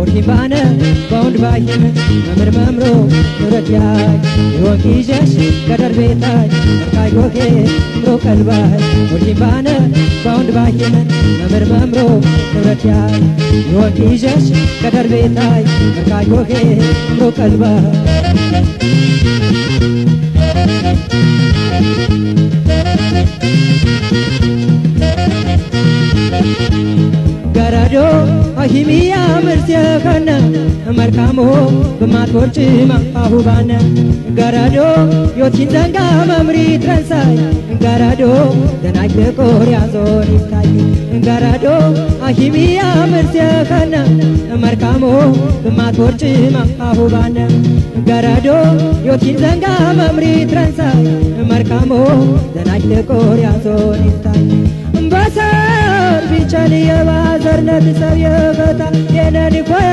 ባነ ባውንድ ባይም መምሮ ረጃይ ይወቂጀሽ ከደር ቤታይ መርካይ ጎጌ ምሮ ቀልባይ ባነ ባውንድ ባይም መምሮ ረጃይ ይወቂጀሽ ከደር ቤታይ መርካይ ጎጌ ምሮ ቀልባይ ገራዶ አሂሚያ ምርሲያከነ መርካሞ በማትወርጭ ማፋሁ ባነ ገራዶ ዮቲን ዘንጋ መምሪ ትረንሳይ ገራዶ ደናይ ቆሪያ ዞን ይታይ ገራዶ አሂሚያ ምርሲያከነ መርካሞ በማትወርጭ ማፋሁ ባነ ገራዶ ዮቲን ዘንጋ መምሪ ትረንሳይ መርካሞ ደናይ ቆሪያ ዞን ይታይ በሰር ቢቸል የባዘርነት ሰብ የፈታ የነኒ ኮያ